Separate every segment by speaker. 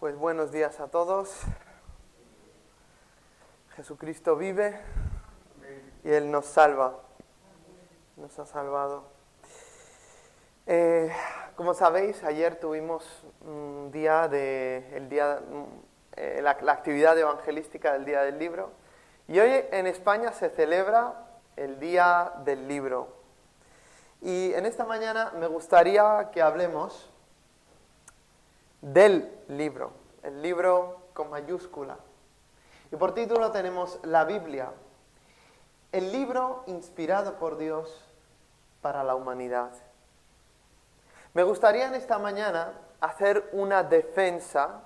Speaker 1: Pues buenos días a todos. Jesucristo vive y Él nos salva. Nos ha salvado. Como sabéis, ayer tuvimos la actividad evangelística del Día del Libro. Y hoy en España se celebra el Día del Libro. Y en esta mañana me gustaría que hablemos del libro, el libro con mayúscula. Y por título tenemos la Biblia, el libro inspirado por Dios para la humanidad. Me gustaría en esta mañana hacer una defensa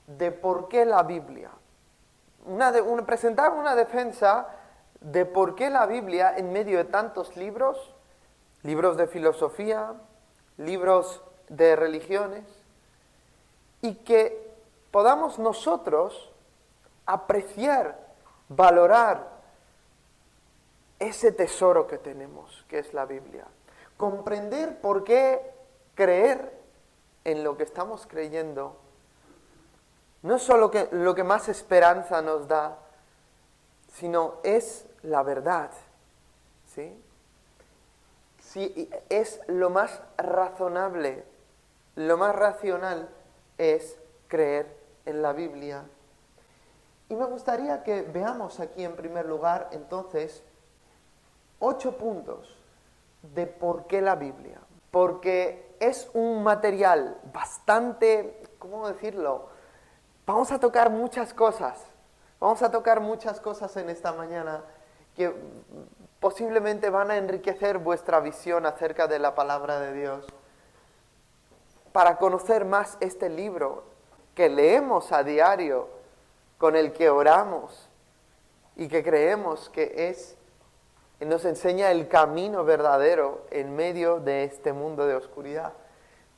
Speaker 1: de por qué la Biblia. Presentar una defensa de por qué la Biblia, en medio de tantos libros de filosofía, libros de religiones, y que podamos nosotros apreciar, valorar ese tesoro que tenemos, que es la Biblia. Comprender por qué creer en lo que estamos creyendo no es solo lo que más esperanza nos da, sino es la verdad, ¿sí? Si es lo más razonable, lo más racional es creer en la Biblia. Y me gustaría que veamos aquí en primer lugar, entonces, 8 puntos de por qué la Biblia. Porque es un material bastante, ¿cómo decirlo? Vamos a tocar muchas cosas en esta mañana que posiblemente van a enriquecer vuestra visión acerca de la palabra de Dios. Para conocer más este libro que leemos a diario, con el que oramos y que creemos que nos enseña el camino verdadero en medio de este mundo de oscuridad.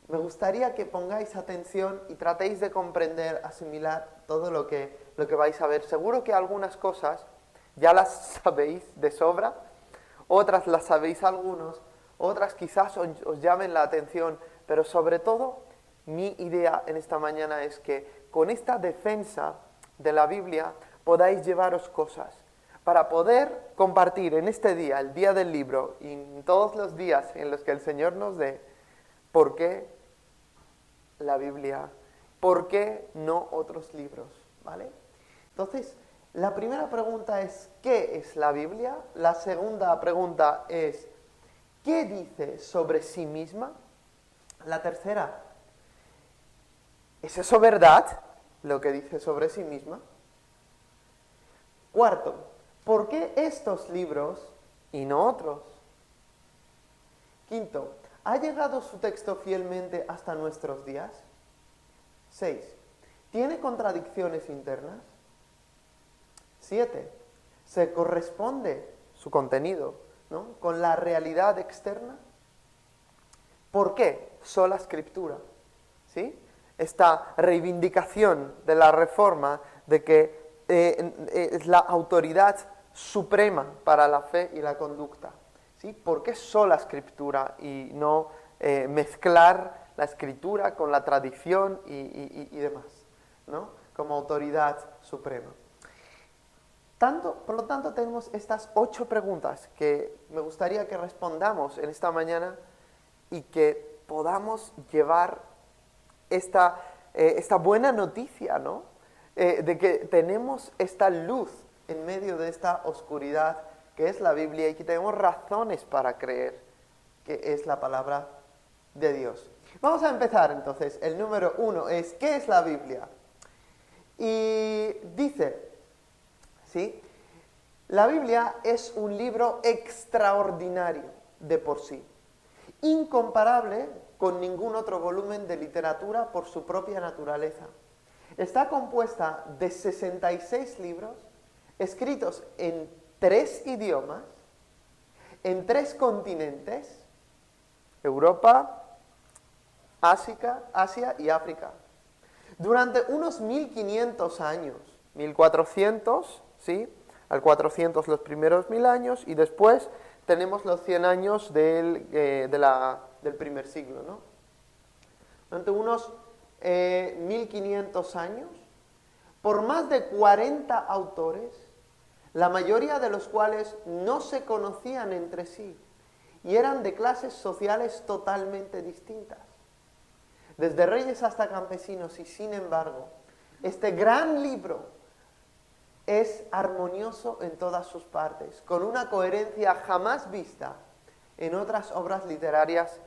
Speaker 1: Me gustaría que pongáis atención y tratéis de comprender, asimilar todo lo que vais a ver. Seguro que algunas cosas ya las sabéis de sobra, otras las sabéis algunos, otras quizás os llamen la atención, pero sobre todo mi idea en esta mañana es que con esta defensa de la Biblia podáis llevaros cosas para poder compartir en este día, el día del libro, y en todos los días en los que el Señor nos dé, por qué la Biblia, por qué no otros libros, ¿vale? Entonces, la primera pregunta es, ¿qué es la Biblia? La segunda pregunta es, ¿qué dice sobre sí misma? La tercera, ¿es eso verdad, lo que dice sobre sí misma? Cuarto, ¿por qué estos libros y no otros? Quinto, ¿ha llegado su texto fielmente hasta nuestros días? 6. ¿Tiene contradicciones internas? 7. ¿Se corresponde su contenido, ¿no?, con la realidad externa? ¿Por qué sola Escritura? ¿Sí? Esta reivindicación de la Reforma de que es la autoridad suprema para la fe y la conducta. ¿Sí? ¿Por qué sola Escritura y no mezclar la Escritura con la tradición y demás, ¿no?, como autoridad suprema? Por lo tanto, tenemos estas 8 preguntas que me gustaría que respondamos en esta mañana y que podamos llevar esta buena noticia, ¿no?, de que tenemos esta luz en medio de esta oscuridad que es la Biblia y que tenemos razones para creer que es la palabra de Dios. Vamos a empezar entonces. El número 1 es, ¿qué es la Biblia? Y dice, ¿sí?, la Biblia es un libro extraordinario de por sí, incomparable con ningún otro volumen de literatura por su propia naturaleza. Está compuesta de 66 libros, escritos en 3 idiomas, en 3 continentes, Europa, Asia y África. Durante unos 1500 años, 1400, ¿sí?, al 400 los primeros 1000 años, y después tenemos los 100 años del primer siglo, ¿no? Durante unos 1500 años, por más de 40 autores, la mayoría de los cuales no se conocían entre sí y eran de clases sociales totalmente distintas, desde reyes hasta campesinos, y sin embargo, este gran libro es armonioso en todas sus partes, con una coherencia jamás vista en otras obras literarias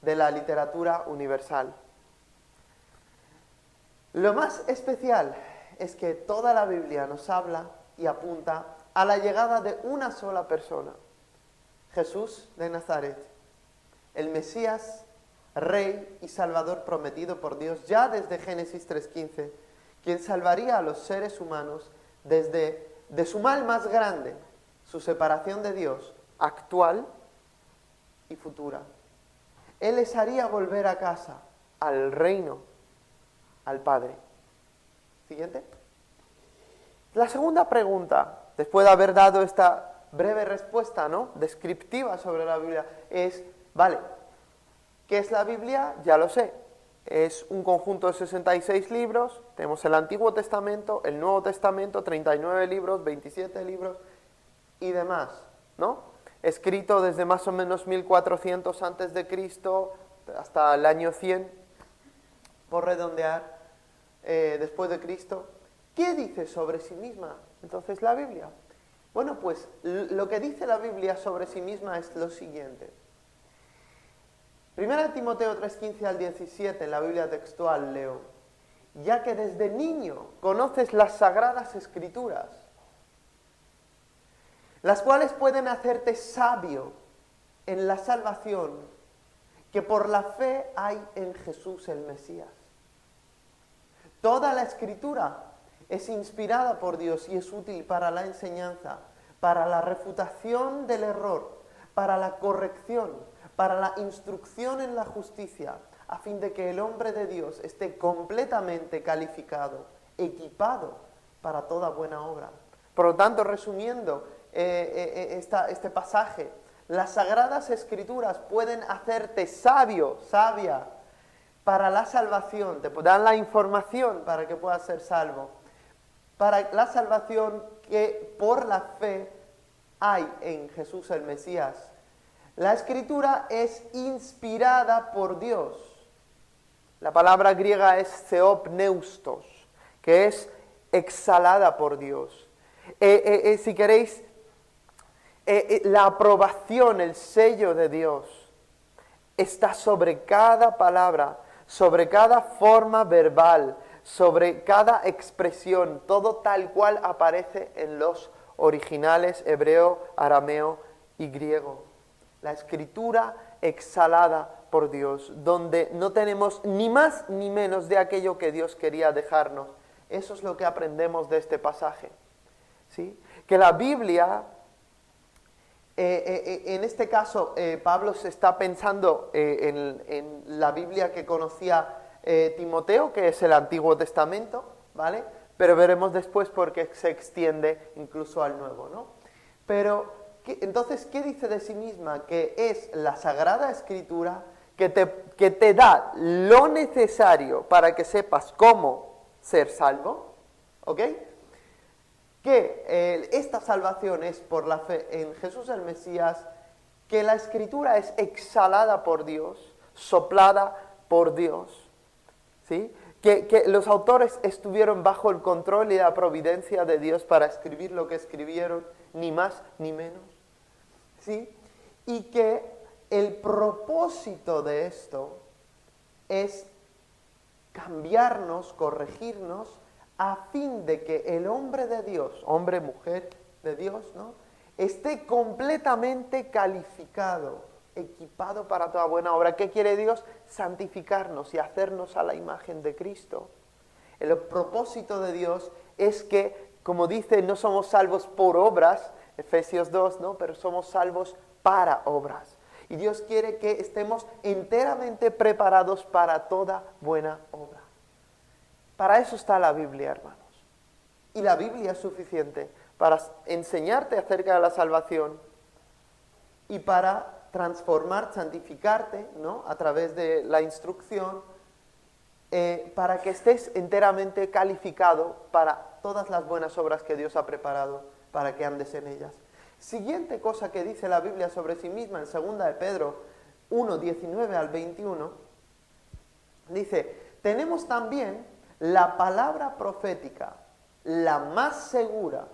Speaker 1: de la literatura universal. Lo más especial es que toda la Biblia nos habla y apunta a la llegada de una sola persona, Jesús de Nazaret, el Mesías, Rey y Salvador prometido por Dios ya desde Génesis 3:15, quien salvaría a los seres humanos de su mal más grande, su separación de Dios, actual y futura. Él les haría volver a casa, al reino, al Padre. Siguiente. La segunda pregunta, después de haber dado esta breve respuesta, ¿no?, descriptiva sobre la Biblia, es, vale, ¿qué es la Biblia? Ya lo sé. Es un conjunto de 66 libros. Tenemos el Antiguo Testamento, el Nuevo Testamento, 39 libros, 27 libros y demás, ¿no? Escrito desde más o menos 1400 antes de Cristo hasta el año 100, por redondear, después de Cristo. ¿Qué dice sobre sí misma entonces la Biblia? Bueno, pues lo que dice la Biblia sobre sí misma es lo siguiente. 1 Timoteo 3:15 al 17, en la Biblia textual leo: ya que desde niño conoces las sagradas escrituras, las cuales pueden hacerte sabio en la salvación que por la fe hay en Jesús el Mesías. Toda la escritura es inspirada por Dios y es útil para la enseñanza, para la refutación del error, para la corrección, para la instrucción en la justicia, a fin de que el hombre de Dios esté completamente calificado, equipado para toda buena obra. Por lo tanto, resumiendo este pasaje, las Sagradas Escrituras pueden hacerte sabio, sabia, para la salvación, te dan la información para que puedas ser salvo, para la salvación que por la fe hay en Jesús el Mesías. La Escritura es inspirada por Dios. La palabra griega es theopneustos, que es exhalada por Dios. Si queréis, la aprobación, el sello de Dios está sobre cada palabra, sobre cada forma verbal, sobre cada expresión, todo tal cual aparece en los originales hebreo, arameo y griego. La escritura exhalada por Dios, donde no tenemos ni más ni menos de aquello que Dios quería dejarnos. Eso es lo que aprendemos de este pasaje, ¿sí? Que la Biblia, en este caso, Pablo se está pensando en la Biblia que conocía Timoteo, que es el Antiguo Testamento, ¿vale? Pero veremos después por qué se extiende incluso al Nuevo, ¿no? Pero, entonces, ¿qué dice de sí misma? Que es la Sagrada Escritura que te da lo necesario para que sepas cómo ser salvo, ¿ok? Que esta salvación es por la fe en Jesús el Mesías, que la Escritura es exhalada por Dios, soplada por Dios, ¿sí? Que los autores estuvieron bajo el control y la providencia de Dios para escribir lo que escribieron, ni más ni menos, ¿sí? Y que el propósito de esto es cambiarnos, corregirnos, a fin de que el hombre de Dios, hombre, mujer de Dios, ¿no?, esté completamente calificado, equipado para toda buena obra. ¿Qué quiere Dios? Santificarnos y hacernos a la imagen de Cristo. El propósito de Dios es que, como dice, no somos salvos por obras, Efesios 2, ¿no?, pero somos salvos para obras. Y Dios quiere que estemos enteramente preparados para toda buena obra. Para eso está la Biblia, hermanos. Y la Biblia es suficiente para enseñarte acerca de la salvación y para transformar, santificarte, ¿no?, a través de la instrucción para que estés enteramente calificado para todas las buenas obras que Dios ha preparado para que andes en ellas. Siguiente cosa que dice la Biblia sobre sí misma en 2 de Pedro 1, 19 al 21, dice, tenemos también la palabra profética, la más segura,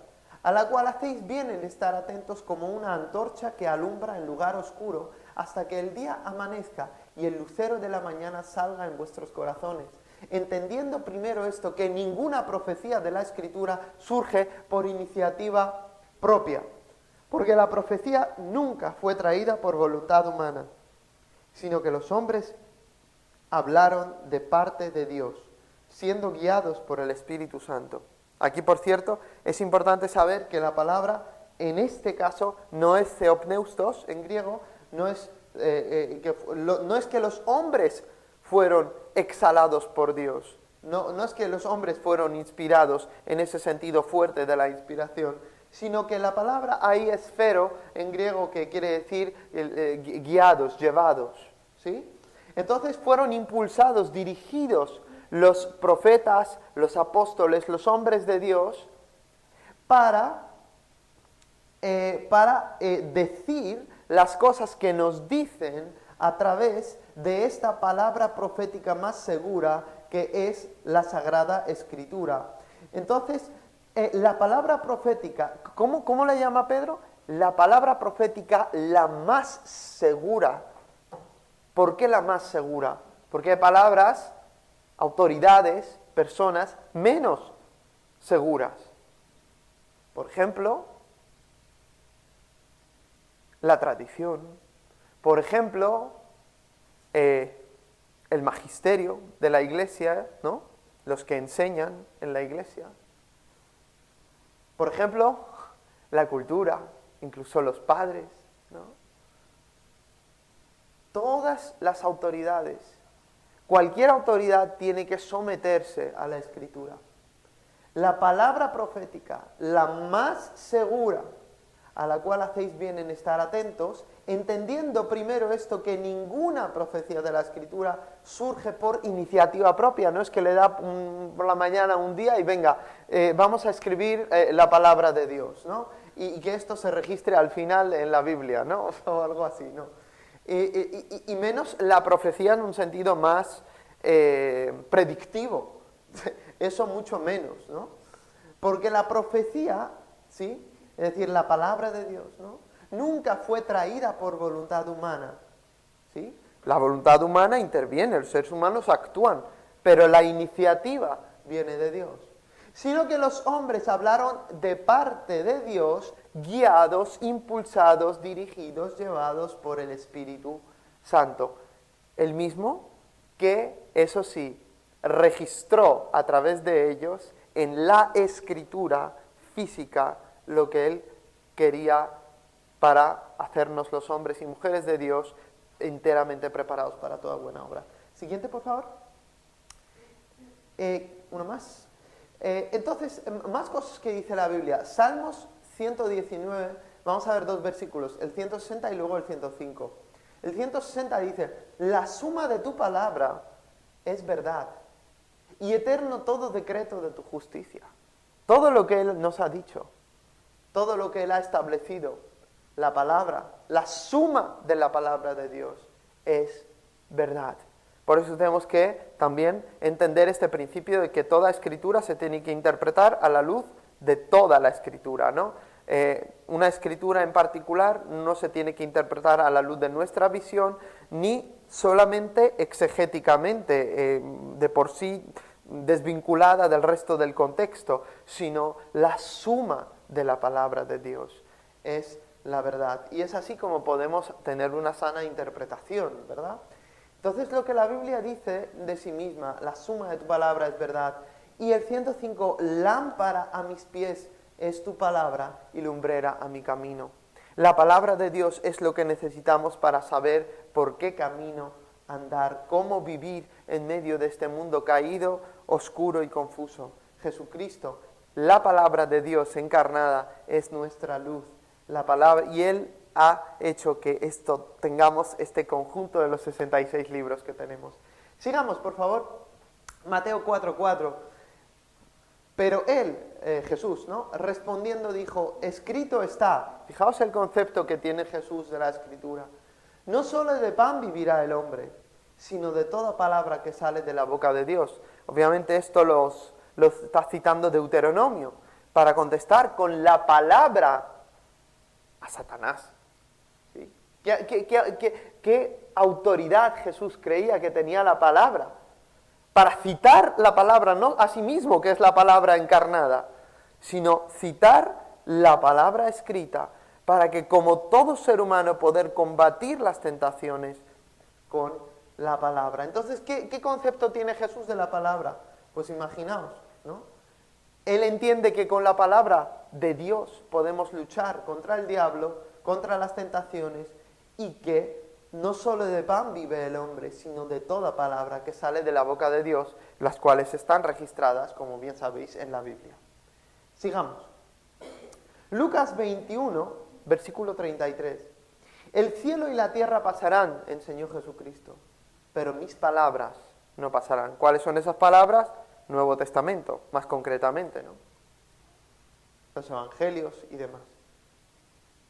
Speaker 1: a la cual hacéis bien en estar atentos como una antorcha que alumbra en lugar oscuro hasta que el día amanezca y el lucero de la mañana salga en vuestros corazones. Entendiendo primero esto, que ninguna profecía de la Escritura surge por iniciativa propia, porque la profecía nunca fue traída por voluntad humana, sino que los hombres hablaron de parte de Dios, siendo guiados por el Espíritu Santo. Aquí, por cierto, es importante saber que la palabra, en este caso, no es theopneustos en griego, no es que los hombres fueron exhalados por Dios, no es que los hombres fueron inspirados en ese sentido fuerte de la inspiración, sino que la palabra ahí es fero, en griego, que quiere decir guiados, llevados, ¿sí? Entonces fueron impulsados, dirigidos los profetas, los apóstoles, los hombres de Dios, para decir las cosas que nos dicen a través de esta palabra profética más segura que es la Sagrada Escritura. Entonces, la palabra profética, ¿cómo la llama Pedro? La palabra profética la más segura. ¿Por qué la más segura? Porque hay palabras, autoridades, personas menos seguras. Por ejemplo, la tradición. Por ejemplo, el magisterio de la iglesia, ¿no? Los que enseñan en la iglesia. Por ejemplo, la cultura, incluso los padres, ¿no? Todas las autoridades, cualquier autoridad tiene que someterse a la Escritura. La palabra profética, la más segura, a la cual hacéis bien en estar atentos, entendiendo primero esto, que ninguna profecía de la Escritura surge por iniciativa propia, no es que le da por la mañana un día y venga, vamos a escribir la palabra de Dios, ¿no? Y que esto se registre al final en la Biblia, ¿no? O algo así, ¿no? Y menos la profecía en un sentido más predictivo, eso mucho menos, ¿no? Porque la profecía, ¿sí? Es decir, la palabra de Dios, ¿no? Nunca fue traída por voluntad humana, ¿sí? La voluntad humana interviene, los seres humanos actúan, pero la iniciativa viene de Dios. Sino que los hombres hablaron de parte de Dios, guiados, impulsados, dirigidos, llevados por el Espíritu Santo. El mismo que, eso sí, registró a través de ellos en la Escritura física lo que Él quería para hacernos los hombres y mujeres de Dios enteramente preparados para toda buena obra. Siguiente, por favor. Uno más. Entonces, más cosas que dice la Biblia. Salmos 119, vamos a ver dos versículos, el 160 y luego el 105. El 160 dice, la suma de tu palabra es verdad, y eterno todo decreto de tu justicia. Todo lo que Él nos ha dicho, todo lo que Él ha establecido, la palabra, la suma de la palabra de Dios es verdad. Por eso tenemos que también entender este principio de que toda escritura se tiene que interpretar a la luz de toda la escritura, ¿no? Una escritura en particular no se tiene que interpretar a la luz de nuestra visión, ni solamente exegéticamente, de por sí desvinculada del resto del contexto, sino la suma de la palabra de Dios es la verdad. Y es así como podemos tener una sana interpretación, ¿verdad? Entonces lo que la Biblia dice de sí misma, la suma de tu palabra es verdad. Y el 105, lámpara a mis pies es tu palabra y lumbrera a mi camino. La palabra de Dios es lo que necesitamos para saber por qué camino andar, cómo vivir en medio de este mundo caído, oscuro y confuso. Jesucristo, la palabra de Dios encarnada, es nuestra luz. La palabra, y Él ha hecho que tengamos este conjunto de los 66 libros que tenemos. Sigamos, por favor. Mateo 4:4. Pero él, Jesús, ¿no?, respondiendo dijo, escrito está. Fijaos el concepto que tiene Jesús de la Escritura. No solo de pan vivirá el hombre, sino de toda palabra que sale de la boca de Dios. Obviamente esto lo está citando Deuteronomio, para contestar con la palabra a Satanás. ¿Sí? ¿Qué autoridad Jesús creía que tenía la palabra? Para citar la palabra, no a sí mismo, que es la palabra encarnada, sino citar la palabra escrita, para que como todo ser humano poder combatir las tentaciones con la palabra. Entonces, ¿qué concepto tiene Jesús de la palabra? Pues imaginaos, ¿no? Él entiende que con la palabra de Dios podemos luchar contra el diablo, contra las tentaciones, y que no solo de pan vive el hombre, sino de toda palabra que sale de la boca de Dios, las cuales están registradas, como bien sabéis, en la Biblia. Sigamos. Lucas 21, versículo 33. El cielo y la tierra pasarán, enseñó Jesucristo, pero mis palabras no pasarán. ¿Cuáles son esas palabras? Nuevo Testamento, más concretamente, ¿no? Los evangelios y demás.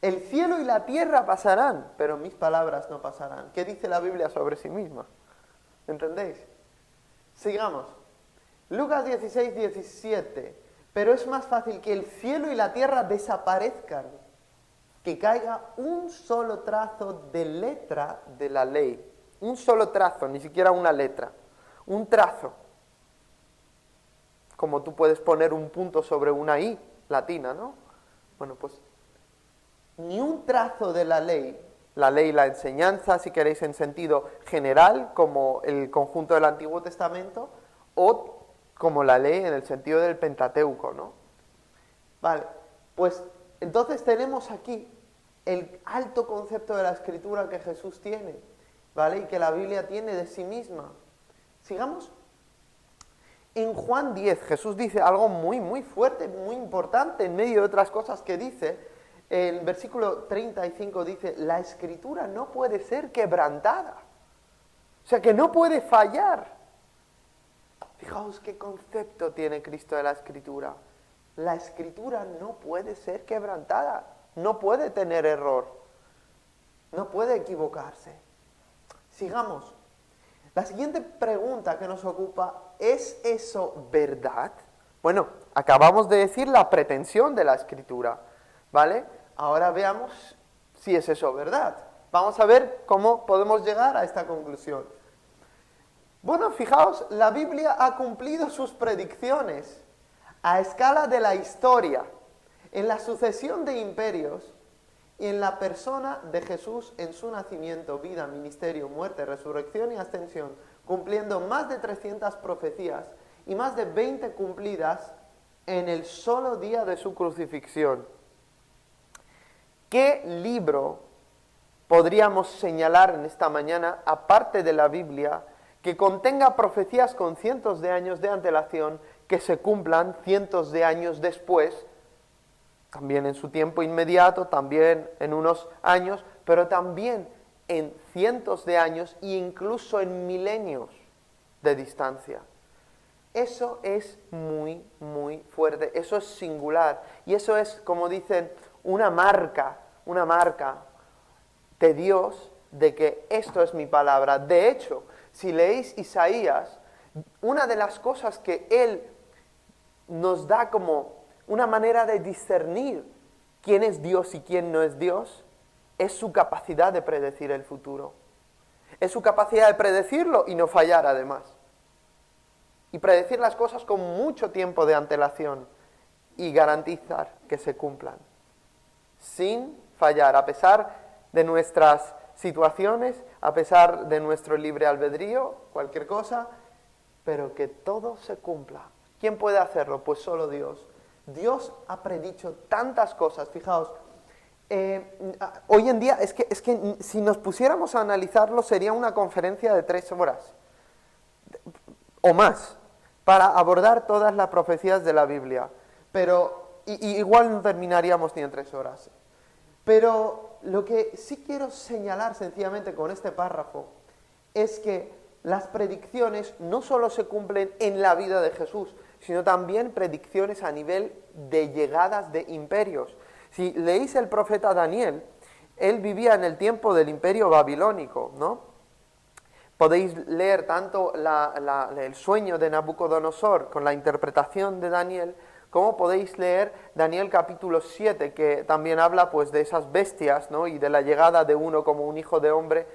Speaker 1: El cielo y la tierra pasarán, pero mis palabras no pasarán. ¿Qué dice la Biblia sobre sí misma? ¿Entendéis? Sigamos. Lucas 16, 17. Pero es más fácil que el cielo y la tierra desaparezcan, que caiga un solo trazo de letra de la ley. Un solo trazo, ni siquiera una letra. Un trazo. Como tú puedes poner un punto sobre una I latina, ¿no? Bueno, pues ni un trazo de la ley, la enseñanza, si queréis, en sentido general, como el conjunto del Antiguo Testamento, o como la ley en el sentido del Pentateuco, ¿no? Vale, pues entonces tenemos aquí el alto concepto de la Escritura que Jesús tiene, ¿vale? Y que la Biblia tiene de sí misma. Sigamos. En Juan 10, Jesús dice algo muy, muy fuerte, muy importante, en medio de otras cosas que dice. El versículo 35 dice, la Escritura no puede ser quebrantada. O sea, que no puede fallar. Fijaos qué concepto tiene Cristo de la Escritura. La Escritura no puede ser quebrantada, no puede tener error, no puede equivocarse. Sigamos. La siguiente pregunta que nos ocupa, ¿es eso verdad? Bueno, acabamos de decir la pretensión de la Escritura, ¿vale? Ahora veamos si es eso verdad. Vamos a ver cómo podemos llegar a esta conclusión. Bueno, fijaos, la Biblia ha cumplido sus predicciones a escala de la historia, en la sucesión de imperios y en la persona de Jesús en su nacimiento, vida, ministerio, muerte, resurrección y ascensión, cumpliendo más de 300 profecías y más de 20 cumplidas en el solo día de su crucifixión. ¿Qué libro podríamos señalar en esta mañana, aparte de la Biblia, que contenga profecías con cientos de años de antelación que se cumplan cientos de años después, también en su tiempo inmediato, también en unos años, pero también en cientos de años e incluso en milenios de distancia? Eso es muy, muy fuerte, eso es singular y eso es, como dicen, una marca de Dios de que esto es mi palabra. De hecho, si leéis Isaías, una de las cosas que Él nos da como una manera de discernir quién es Dios y quién no es Dios, es su capacidad de predecir el futuro. Es su capacidad de predecirlo y no fallar además. Y predecir las cosas con mucho tiempo de antelación y garantizar que se cumplan. Sin fallar, a pesar de nuestras situaciones, a pesar de nuestro libre albedrío, cualquier cosa, pero que todo se cumpla. ¿Quién puede hacerlo? Pues solo Dios. Dios ha predicho tantas cosas, fijaos. Hoy en día, es que si nos pusiéramos a analizarlo, sería una conferencia de 3 horas o más, para abordar todas las profecías de la Biblia. Pero igual no terminaríamos ni en 3 horas. Pero lo que sí quiero señalar sencillamente con este párrafo es que las predicciones no solo se cumplen en la vida de Jesús, sino también predicciones a nivel de llegadas de imperios. Si leéis el profeta Daniel, él vivía en el tiempo del imperio babilónico, ¿no? Podéis leer tanto el sueño de Nabucodonosor con la interpretación de Daniel, como podéis leer Daniel capítulo 7, que también habla pues de esas bestias, ¿no? Y de la llegada de uno como un hijo de hombre,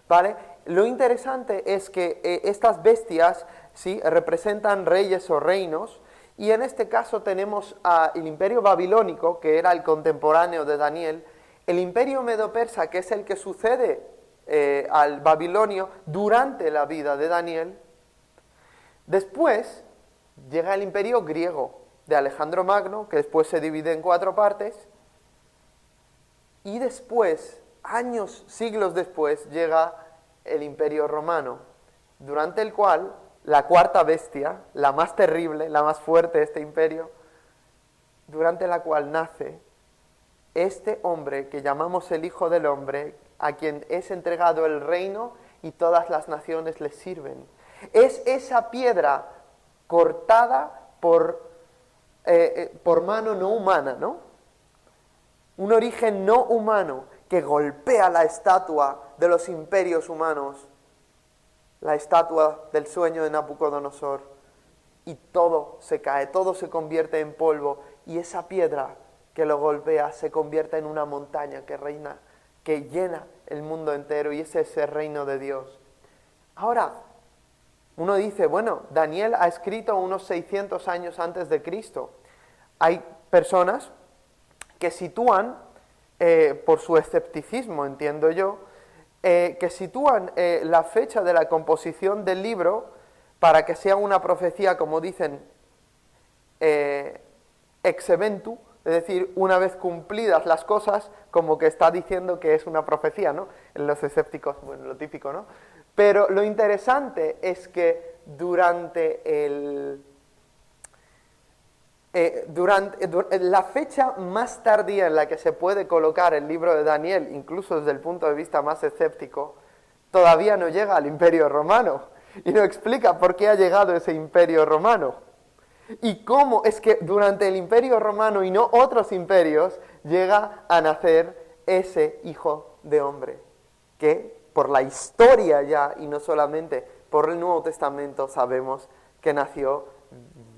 Speaker 1: ¿vale? Lo interesante es que estas bestias, ¿sí?, representan reyes o reinos, y en este caso tenemos el imperio babilónico, que era el contemporáneo de Daniel, el imperio medo-persa, que es el que sucede al babilonio durante la vida de Daniel. Después llega el imperio griego de Alejandro Magno, que después se divide en 4 partes, y después, siglos después, llega el imperio romano, durante el cual la cuarta bestia, la más terrible, la más fuerte de este imperio, durante la cual nace este hombre que llamamos el Hijo del Hombre, a quien es entregado el reino y todas las naciones le sirven. Es esa piedra cortada por mano no humana, ¿no? Un origen no humano que golpea la estatua de los imperios humanos, la estatua del sueño de Nabucodonosor, y todo se cae, todo se convierte en polvo, y esa piedra que lo golpea se convierte en una montaña que reina, que llena el mundo entero, y ese es el reino de Dios. Ahora, uno dice, bueno, Daniel ha escrito unos 600 años antes de Cristo. Hay personas que sitúan, por su escepticismo, entiendo yo, que sitúan la fecha de la composición del libro para que sea una profecía, como dicen, ex eventu, es decir, una vez cumplidas las cosas, como que está diciendo que es una profecía, ¿no? En los escépticos, bueno, lo típico, ¿no? Pero lo interesante es que durante la fecha más tardía en la que se puede colocar el libro de Daniel, incluso desde el punto de vista más escéptico, todavía no llega al Imperio Romano. Y no explica por qué ha llegado ese Imperio Romano. Y cómo es que durante el Imperio Romano y no otros imperios llega a nacer ese Hijo de Hombre, que por la historia ya, y no solamente por el Nuevo Testamento, sabemos que nació,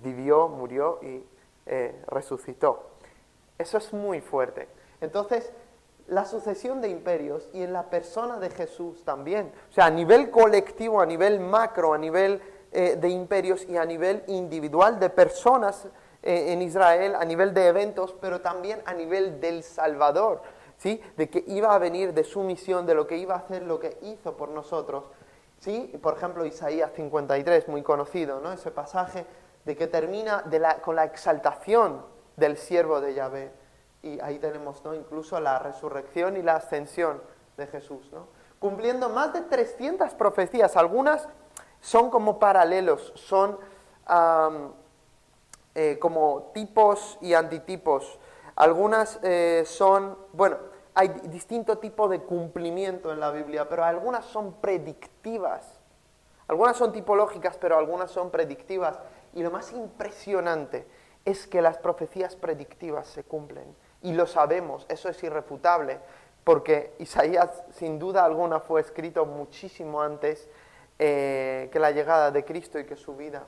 Speaker 1: vivió, murió y resucitó. Eso es muy fuerte. Entonces, la sucesión de imperios, y en la persona de Jesús también, o sea, a nivel colectivo, a nivel macro, a nivel de imperios y a nivel individual de personas en Israel, a nivel de eventos, pero también a nivel del Salvador, ¿sí? De que iba a venir, de su misión, de lo que iba a hacer, lo que hizo por nosotros, ¿sí? Por ejemplo, Isaías 53, muy conocido, ¿no? Ese pasaje de que termina con la exaltación del siervo de Yahvé. Y ahí tenemos, ¿no?, incluso la resurrección y la ascensión de Jesús, ¿no? Cumpliendo más de 300 profecías. Algunas son como paralelos, son como tipos y antitipos. Algunas son, bueno, hay distinto tipo de cumplimiento en la Biblia, pero algunas son predictivas. Algunas son tipológicas, pero algunas son predictivas. Y lo más impresionante es que las profecías predictivas se cumplen. Y lo sabemos, eso es irrefutable, porque Isaías sin duda alguna fue escrito muchísimo antes que la llegada de Cristo y que su vida.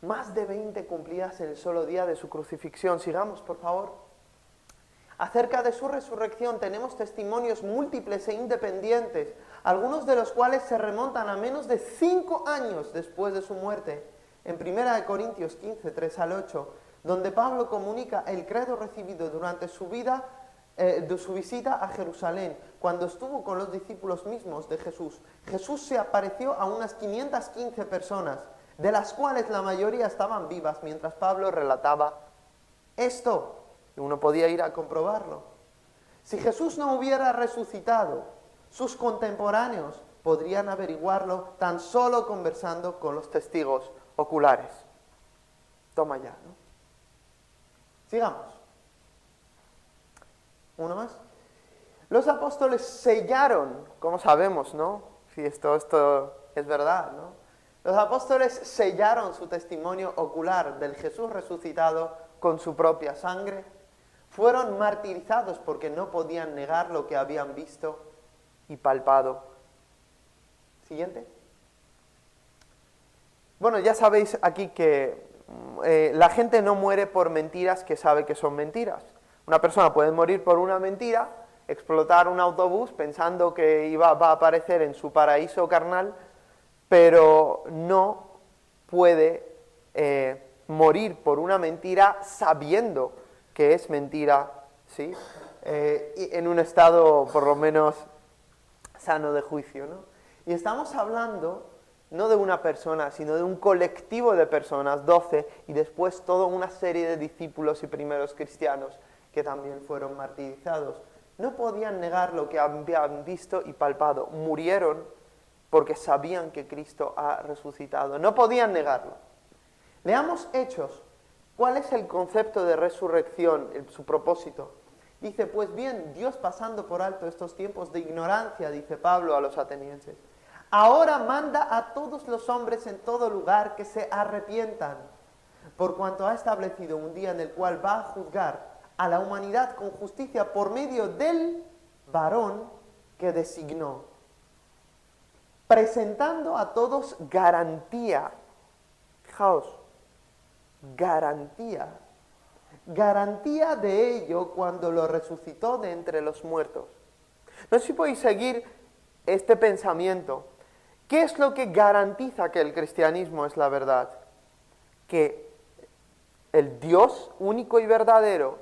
Speaker 1: Más de 20 cumplidas en el solo día de su crucifixión. Sigamos, por favor. Acerca de su resurrección tenemos testimonios múltiples e independientes, algunos de los cuales se remontan a menos de 5 años después de su muerte. En 1 Corintios 15, 3 al 8, donde Pablo comunica el credo recibido durante su vida, de su visita a Jerusalén, cuando estuvo con los discípulos mismos de Jesús. Jesús se apareció a unas 515 personas, de las cuales la mayoría estaban vivas mientras Pablo relataba esto. Uno podía ir a comprobarlo. Si Jesús no hubiera resucitado, sus contemporáneos podrían averiguarlo tan solo conversando con los testigos oculares. Toma ya, ¿no? Sigamos. Uno más. Los apóstoles sellaron, como sabemos, ¿no?, si esto es verdad, ¿no? Los apóstoles sellaron su testimonio ocular del Jesús resucitado con su propia sangre. Fueron martirizados porque no podían negar lo que habían visto y palpado. Siguiente. Bueno, ya sabéis aquí que la gente no muere por mentiras que sabe que son mentiras. Una persona puede morir por una mentira, explotar un autobús pensando que va a aparecer en su paraíso carnal, pero no puede morir por una mentira sabiendo que es mentira, ¿sí? Y en un estado por lo menos sano de juicio, ¿no? Y estamos hablando no de una persona, sino de un colectivo de personas, 12, y después toda una serie de discípulos y primeros cristianos que también fueron martirizados. No podían negar lo que habían visto y palpado. Murieron porque sabían que Cristo ha resucitado. No podían negarlo. Leamos Hechos. ¿Cuál es el concepto de resurrección, su propósito? Dice, pues bien, Dios pasando por alto estos tiempos de ignorancia, dice Pablo a los atenienses, ahora manda a todos los hombres en todo lugar que se arrepientan, por cuanto ha establecido un día en el cual va a juzgar a la humanidad con justicia por medio del varón que designó, presentando a todos garantía. Fijaos, garantía de ello cuando lo resucitó de entre los muertos. No sé si podéis seguir este pensamiento. ¿Qué es lo que garantiza que el cristianismo es la verdad? Que el Dios único y verdadero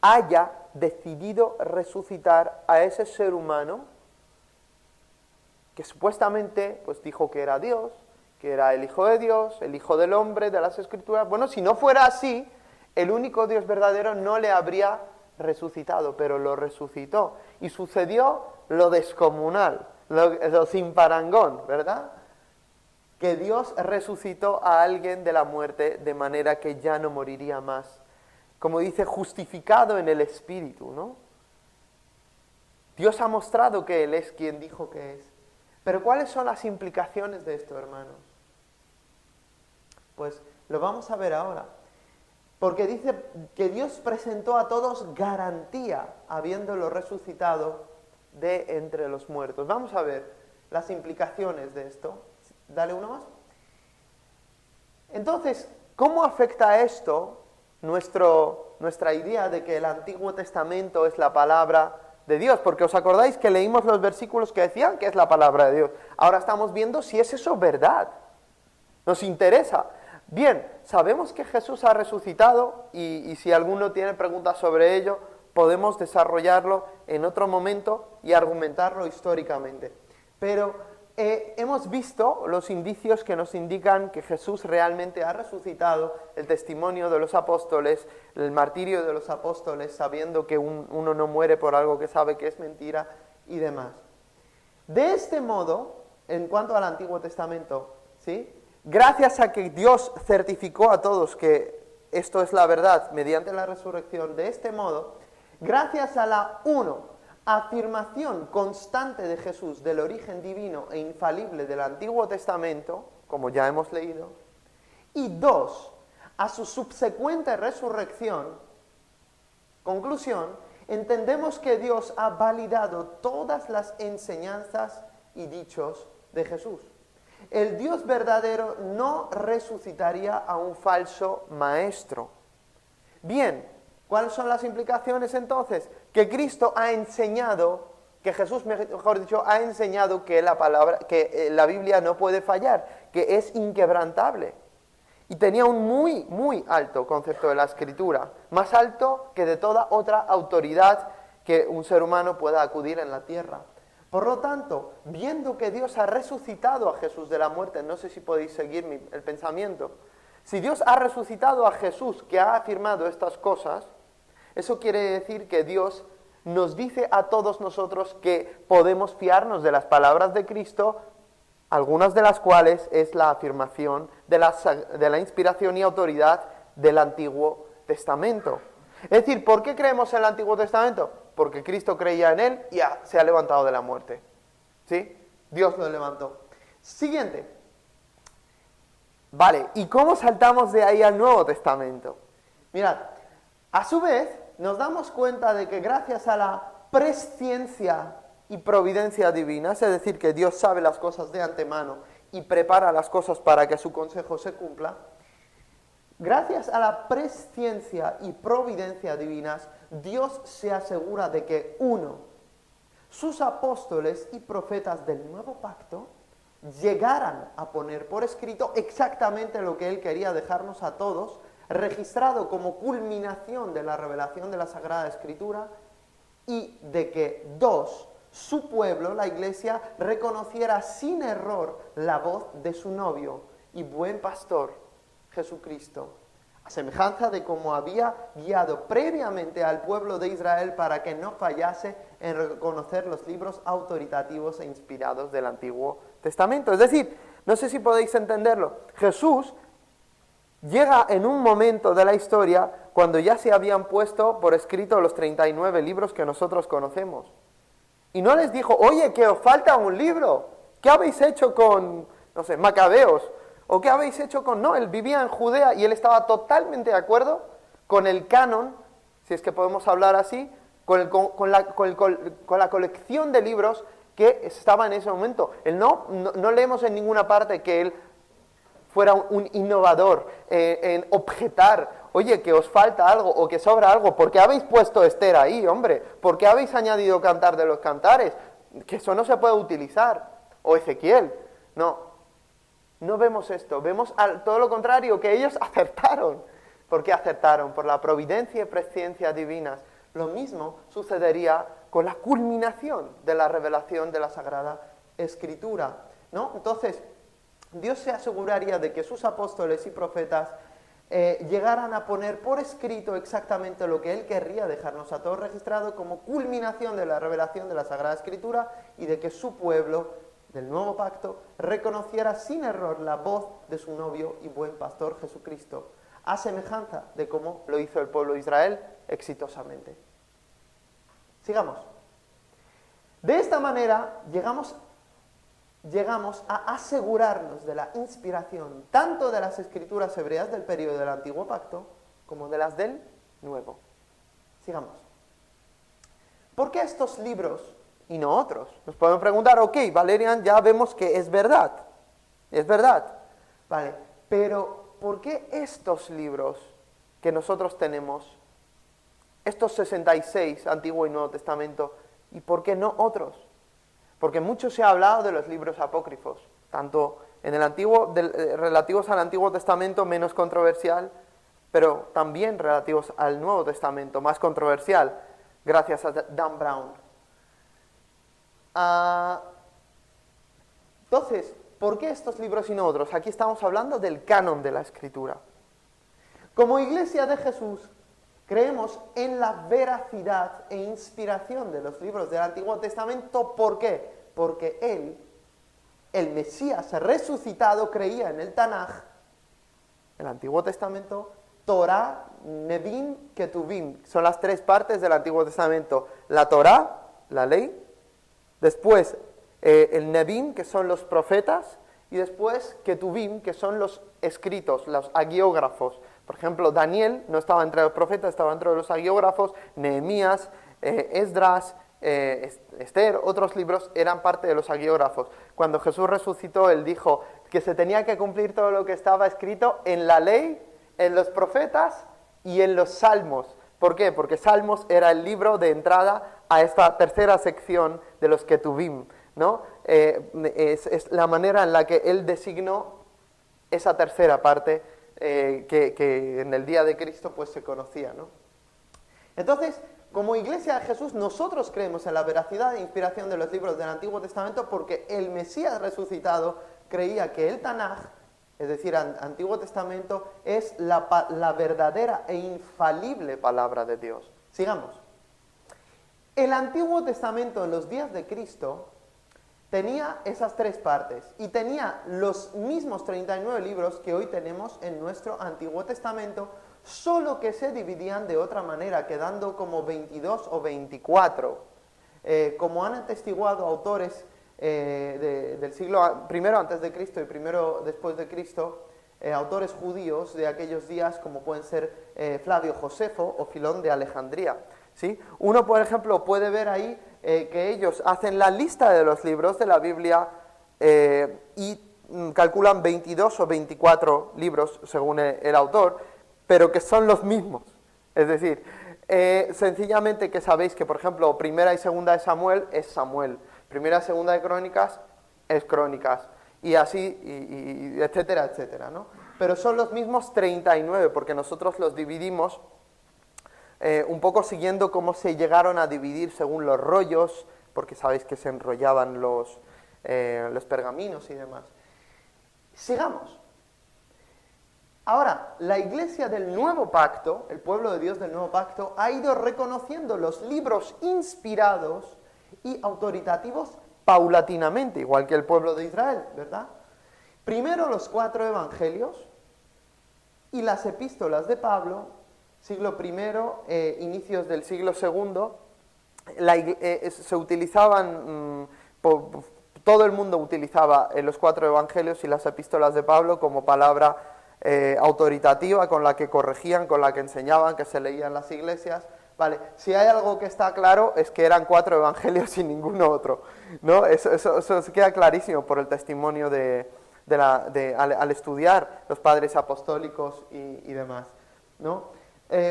Speaker 1: haya decidido resucitar a ese ser humano que supuestamente pues dijo que era Dios, que era el Hijo de Dios, el Hijo del Hombre de las Escrituras. Bueno, si no fuera así, el único Dios verdadero no le habría resucitado, pero lo resucitó. Y sucedió lo descomunal, lo sin parangón, ¿verdad? Que Dios resucitó a alguien de la muerte de manera que ya no moriría más. Como dice, justificado en el Espíritu, ¿no? Dios ha mostrado que Él es quien dijo que es. Pero ¿cuáles son las implicaciones de esto, hermanos? Pues lo vamos a ver ahora. Porque dice que Dios presentó a todos garantía, habiéndolo resucitado de entre los muertos. Vamos a ver las implicaciones de esto. Dale uno más. Entonces, ¿cómo afecta esto nuestra idea de que el Antiguo Testamento es la palabra de Dios? Porque os acordáis que leímos los versículos que decían que es la palabra de Dios. Ahora estamos viendo si es eso verdad. Nos interesa. Bien, sabemos que Jesús ha resucitado y si alguno tiene preguntas sobre ello, podemos desarrollarlo en otro momento y argumentarlo históricamente. Pero hemos visto los indicios que nos indican que Jesús realmente ha resucitado, el testimonio de los apóstoles, el martirio de los apóstoles, sabiendo que uno no muere por algo que sabe que es mentira y demás. De este modo, en cuanto al Antiguo Testamento, ¿sí?, gracias a que Dios certificó a todos que esto es la verdad mediante la resurrección, de este modo, gracias a la afirmación constante de Jesús del origen divino e infalible del Antiguo Testamento, como ya hemos leído, y 2, a su subsecuente resurrección, conclusión, entendemos que Dios ha validado todas las enseñanzas y dichos de Jesús. El Dios verdadero no resucitaría a un falso maestro. Bien, ¿cuáles son las implicaciones entonces? Que Cristo ha enseñado, que Jesús, mejor dicho, ha enseñado que la Biblia no puede fallar, que es inquebrantable. Y tenía un muy, muy alto concepto de la Escritura, más alto que de toda otra autoridad que un ser humano pueda acudir en la tierra. Por lo tanto, viendo que Dios ha resucitado a Jesús de la muerte, no sé si podéis seguir el pensamiento, si Dios ha resucitado a Jesús que ha afirmado estas cosas, eso quiere decir que Dios nos dice a todos nosotros que podemos fiarnos de las palabras de Cristo, algunas de las cuales es la afirmación de la inspiración y autoridad del Antiguo Testamento. Es decir, ¿por qué creemos en el Antiguo Testamento? Porque Cristo creía en él y se ha levantado de la muerte. ¿Sí? Dios lo levantó. Siguiente. Vale, ¿y cómo saltamos de ahí al Nuevo Testamento? Mirad, a su vez nos damos cuenta de que gracias a la presciencia y providencia divina, es decir, que Dios sabe las cosas de antemano y prepara las cosas para que su consejo se cumpla, gracias a la presciencia y providencia divinas, Dios se asegura de que, uno, sus apóstoles y profetas del nuevo pacto llegaran a poner por escrito exactamente lo que Él quería dejarnos a todos, registrado como culminación de la revelación de la Sagrada Escritura, y de que, dos, su pueblo, la Iglesia, reconociera sin error la voz de su novio y buen pastor, Jesucristo, a semejanza de cómo había guiado previamente al pueblo de Israel para que no fallase en reconocer los libros autoritativos e inspirados del Antiguo Testamento. Es decir, no sé si podéis entenderlo, Jesús llega en un momento de la historia cuando ya se habían puesto por escrito los 39 libros que nosotros conocemos. Y no les dijo, oye, que os falta un libro, ¿qué habéis hecho con, no sé, Macabeos? ¿O qué habéis hecho con...? No, él vivía en Judea y él estaba totalmente de acuerdo con el canon, si es que podemos hablar así, con la colección de libros que estaba en ese momento. Él no leemos en ninguna parte que él fuera un innovador en objetar, oye, que os falta algo o que sobra algo, ¿por qué habéis puesto Esther ahí, hombre? ¿Por qué habéis añadido Cantar de los Cantares? Que eso no se puede utilizar. O Ezequiel. No vemos esto, vemos todo lo contrario, que ellos acertaron. ¿Por qué acertaron? Por la providencia y presciencia divinas. Lo mismo sucedería con la culminación de la revelación de la Sagrada Escritura, ¿no? Entonces, Dios se aseguraría de que sus apóstoles y profetas llegaran a poner por escrito exactamente lo que Él querría dejarnos a todos registrado como culminación de la revelación de la Sagrada Escritura y de que su pueblo del nuevo pacto reconociera sin error la voz de su novio y buen pastor Jesucristo, a semejanza de cómo lo hizo el pueblo de Israel exitosamente. Sigamos. De esta manera llegamos a asegurarnos de la inspiración tanto de las escrituras hebreas del periodo del Antiguo Pacto como de las del Nuevo. Sigamos. ¿Por qué estos libros y no otros? Nos podemos preguntar, ok, Valerian, ya vemos que es verdad, vale, pero ¿por qué estos libros que nosotros tenemos, estos 66, Antiguo y Nuevo Testamento, y por qué no otros? Porque mucho se ha hablado de los libros apócrifos, tanto en el Antiguo, relativos al Antiguo Testamento, menos controversial, pero también relativos al Nuevo Testamento, más controversial, gracias a Dan Brown. Entonces, ¿por qué estos libros y no otros? Aquí estamos hablando del canon de la Escritura. Como Iglesia de Jesús, creemos en la veracidad e inspiración de los libros del Antiguo Testamento. ¿Por qué? Porque Él, el Mesías resucitado, creía en el Tanaj, el Antiguo Testamento, Torah, Nevim, Ketuvim. Son las tres partes del Antiguo Testamento. La Torah, la ley, después el Nevim, que son los profetas, y después Ketuvim, que son los escritos, los hagiógrafos. Por ejemplo, Daniel no estaba entre los profetas, estaba entre los hagiógrafos. Nehemías, Esdras, Esther, otros libros eran parte de los hagiógrafos. Cuando Jesús resucitó, Él dijo que se tenía que cumplir todo lo que estaba escrito en la ley, en los profetas y en los salmos. ¿Por qué? Porque Salmos era el libro de entrada a esta tercera sección de los Ketuvim, ¿no? Es la manera en la que Él designó esa tercera parte que en el día de Cristo pues se conocía, ¿no? Entonces, como Iglesia de Jesús, nosotros creemos en la veracidad e inspiración de los libros del Antiguo Testamento porque el Mesías resucitado creía que el Tanaj, es decir, Antiguo Testamento, es la verdadera e infalible palabra de Dios. Sigamos. El Antiguo Testamento en los días de Cristo tenía esas tres partes y tenía los mismos 39 libros que hoy tenemos en nuestro Antiguo Testamento, solo que se dividían de otra manera, quedando como 22 o 24. Como han atestiguado autores del siglo primero antes de Cristo y primero después de Cristo, autores judíos de aquellos días, como pueden ser Flavio Josefo o Filón de Alejandría, ¿sí? Uno, por ejemplo, puede ver ahí que ellos hacen la lista de los libros de la Biblia y calculan 22 o 24 libros, según el autor, pero que son los mismos. Es decir, sencillamente que sabéis que, por ejemplo, primera y segunda de Samuel es Samuel, primera y segunda de Crónicas es Crónicas, y así, y etcétera, etcétera, ¿no? Pero son los mismos 39, porque nosotros los dividimos un poco siguiendo cómo se llegaron a dividir según los rollos, porque sabéis que se enrollaban los pergaminos y demás. Sigamos. Ahora, la Iglesia del Nuevo Pacto, el pueblo de Dios del Nuevo Pacto, ha ido reconociendo los libros inspirados y autoritativos paulatinamente, igual que el pueblo de Israel, ¿verdad? Primero los 4 evangelios y las epístolas de Pablo, siglo I, inicios del siglo II, se utilizaban, todo el mundo utilizaba los 4 evangelios y las epístolas de Pablo como palabra autoritativa con la que corregían, con la que enseñaban, que se leían en las iglesias. Vale, si hay algo que está claro es que eran 4 evangelios y ninguno otro, ¿no? Eso queda clarísimo por el testimonio al estudiar los padres apostólicos y demás, ¿no?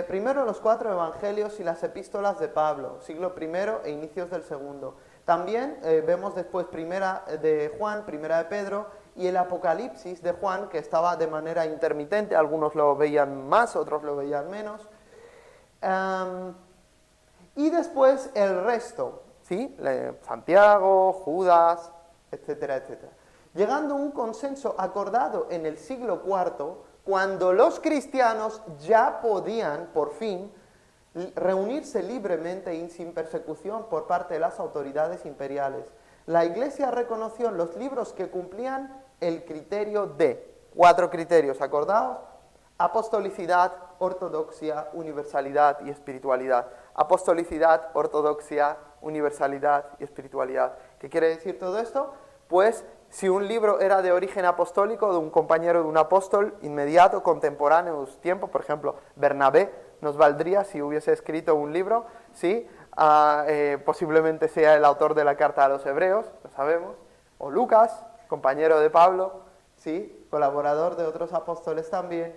Speaker 1: Primero los 4 evangelios y las epístolas de Pablo, siglo I e inicios del II. También vemos después primera de Juan, primera de Pedro y el Apocalipsis de Juan, que estaba de manera intermitente, algunos lo veían más, otros lo veían menos. Y después el resto, ¿sí? Santiago, Judas, etcétera, etcétera. Llegando a un consenso acordado en el siglo IV, cuando los cristianos ya podían, por fin, reunirse libremente y sin persecución por parte de las autoridades imperiales. La Iglesia reconoció en los libros que cumplían el criterio de 4 criterios, ¿acordados? Apostolicidad, ortodoxia, universalidad y espiritualidad. Apostolicidad, ortodoxia, universalidad y espiritualidad. ¿Qué quiere decir todo esto? Pues si un libro era de origen apostólico, de un compañero de un apóstol inmediato, contemporáneo de su tiempo, por ejemplo, Bernabé nos valdría si hubiese escrito un libro, ¿sí? Posiblemente sea el autor de la carta a los hebreos, lo sabemos, o Lucas, compañero de Pablo, ¿sí? Colaborador de otros apóstoles también,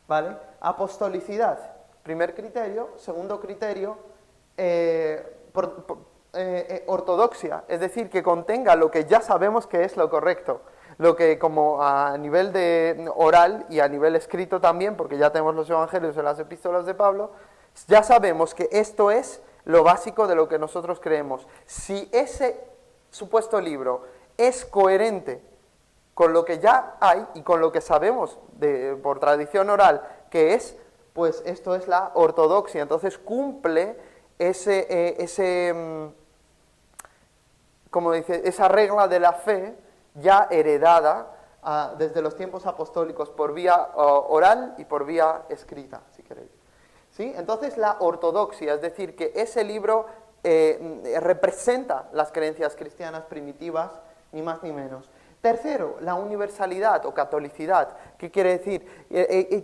Speaker 1: ¿vale? Apostolicidad, primer criterio. Segundo criterio, ortodoxia, es decir, que contenga lo que ya sabemos que es lo correcto, lo que como a nivel de oral y a nivel escrito también, porque ya tenemos los evangelios en las epístolas de Pablo, ya sabemos que esto es lo básico de lo que nosotros creemos. Si ese supuesto libro es coherente con lo que ya hay y con lo que sabemos por tradición oral que es, pues esto es la ortodoxia. Entonces cumple como dice, esa regla de la fe ya heredada desde los tiempos apostólicos por vía oral y por vía escrita, si queréis. ¿Sí? Entonces la ortodoxia, es decir, que ese libro representa las creencias cristianas primitivas, ni más ni menos. Tercero, la universalidad o catolicidad. ¿Qué quiere decir?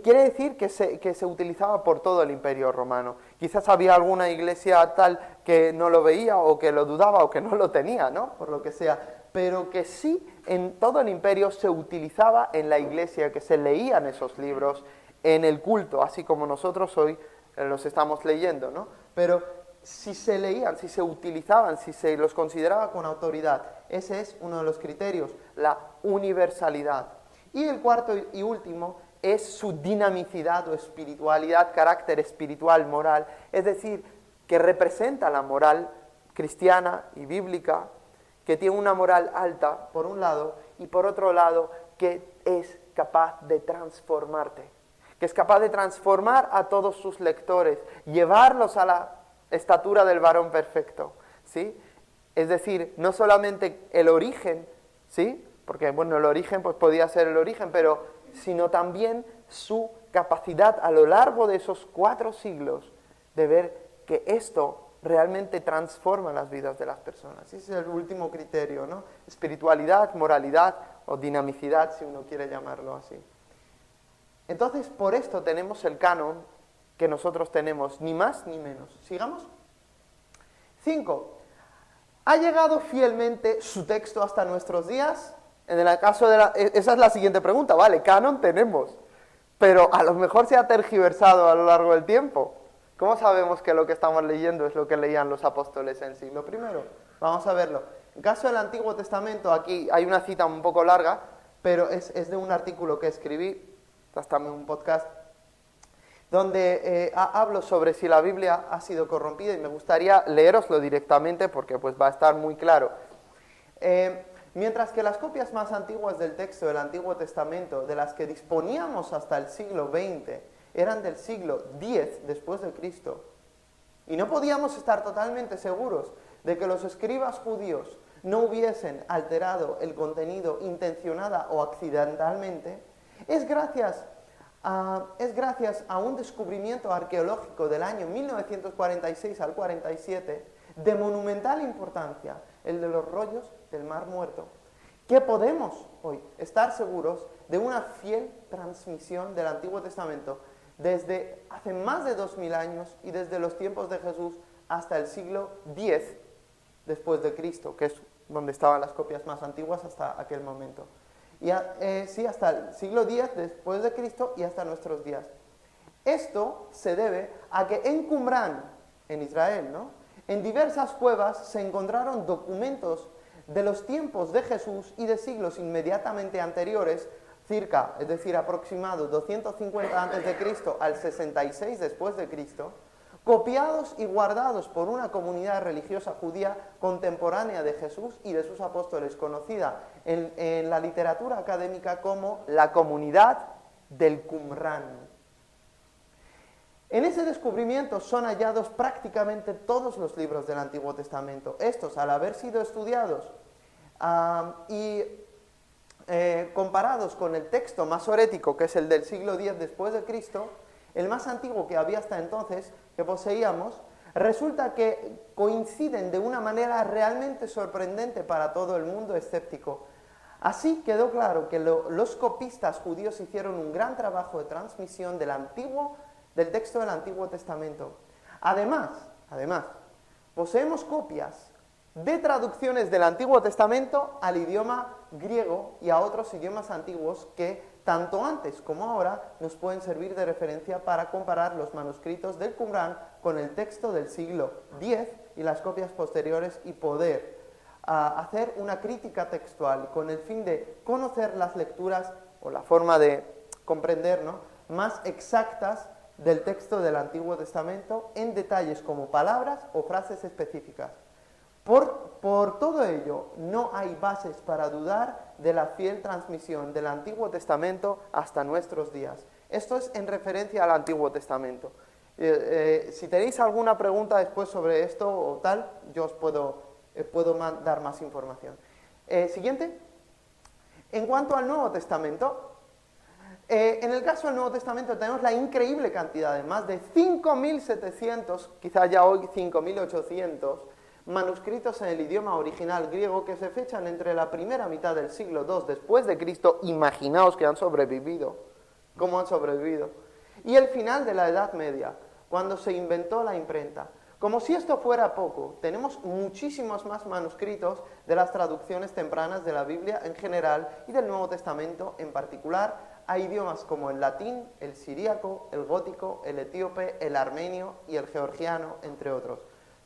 Speaker 1: Quiere decir que se utilizaba por todo el Imperio Romano. Quizás había alguna iglesia tal que no lo veía o que lo dudaba o que no lo tenía, ¿no? Por lo que sea. Pero que sí, en todo el imperio se utilizaba en la iglesia, que se leían esos libros en el culto, así como nosotros hoy los estamos leyendo, ¿no? Pero si se leían, si se utilizaban, si se los consideraba con autoridad, ese es uno de los criterios, la universalidad. Y el cuarto y último es su dinamicidad o espiritualidad, carácter espiritual, moral, es decir, que representa la moral cristiana y bíblica, que tiene una moral alta, por un lado, y por otro lado, que es capaz de transformarte, que es capaz de transformar a todos sus lectores, llevarlos a la estatura del varón perfecto, ¿sí? Es decir, no solamente el origen, ¿sí? Porque, bueno, el origen pues podía ser el origen, pero sino también su capacidad a lo largo de esos 4 siglos de ver que esto realmente transforma las vidas de las personas. Ese es el último criterio, ¿no? Espiritualidad, moralidad o dinamicidad, si uno quiere llamarlo así. Entonces, por esto tenemos el canon que nosotros tenemos, ni más ni menos. ¿Sigamos? 5. ¿Ha llegado fielmente su texto hasta nuestros días? En el caso esa es la siguiente pregunta, vale, canon tenemos, pero a lo mejor se ha tergiversado a lo largo del tiempo. ¿Cómo sabemos que lo que estamos leyendo es lo que leían los apóstoles en el siglo I? Vamos a verlo. En caso del Antiguo Testamento, aquí hay una cita un poco larga, pero es de un artículo que escribí, hasta un podcast, donde hablo sobre si la Biblia ha sido corrompida y me gustaría leeroslo directamente porque pues va a estar muy claro. Mientras que las copias más antiguas del texto del Antiguo Testamento, de las que disponíamos hasta el siglo XX, eran del siglo X después de Cristo, y no podíamos estar totalmente seguros de que los escribas judíos no hubiesen alterado el contenido intencionada o accidentalmente, es gracias a un descubrimiento arqueológico del año 1946 al 47 de monumental importancia, el de los rollos del Mar Muerto, que podemos hoy estar seguros de una fiel transmisión del Antiguo Testamento desde hace más de 2000 años y desde los tiempos de Jesús hasta el siglo X después de Cristo, que es donde estaban las copias más antiguas hasta aquel momento. Y sí, hasta el siglo X después de Cristo y hasta nuestros días. Esto se debe a que en Qumrán, en Israel, ¿no?, en diversas cuevas se encontraron documentos de los tiempos de Jesús y de siglos inmediatamente anteriores, circa, es decir, aproximado 250 a.C. al 66 después de Cristo, copiados y guardados por una comunidad religiosa judía contemporánea de Jesús y de sus apóstoles, conocida en la literatura académica como la comunidad del Qumrán. En ese descubrimiento son hallados prácticamente todos los libros del Antiguo Testamento. Estos, al haber sido estudiados y comparados con el texto masorético, que es el del siglo X después de Cristo, el más antiguo que había hasta entonces, que poseíamos, resulta que coinciden de una manera realmente sorprendente para todo el mundo escéptico. Así quedó claro que los copistas judíos hicieron un gran trabajo de transmisión del texto del Antiguo Testamento. Además, poseemos copias de traducciones del Antiguo Testamento al idioma griego y a otros idiomas antiguos que, tanto antes como ahora, nos pueden servir de referencia para comparar los manuscritos del Qumrán con el texto del siglo X y las copias posteriores y poder hacer una crítica textual con el fin de conocer las lecturas o la forma de comprender, ¿no?, más exactas del texto del Antiguo Testamento en detalles como palabras o frases específicas. Por todo ello, no hay bases para dudar de la fiel transmisión del Antiguo Testamento hasta nuestros días. Esto es en referencia al Antiguo Testamento. Si tenéis alguna pregunta después sobre esto o tal, yo os puedo dar más información. Siguiente. En cuanto al Nuevo Testamento, en el caso del Nuevo Testamento tenemos la increíble cantidad de más de 5.700, quizá ya hoy 5.800, manuscritos en el idioma original griego que se fechan entre la primera mitad del siglo II después de Cristo, imaginaos que han sobrevivido, cómo han sobrevivido, y el final de la Edad Media, cuando se inventó la imprenta. Como si esto fuera poco, tenemos muchísimos más manuscritos de las traducciones tempranas de la Biblia en general y del Nuevo Testamento en particular, a idiomas como el latín, el siríaco, el gótico, el etíope, el armenio y el georgiano, entre otros.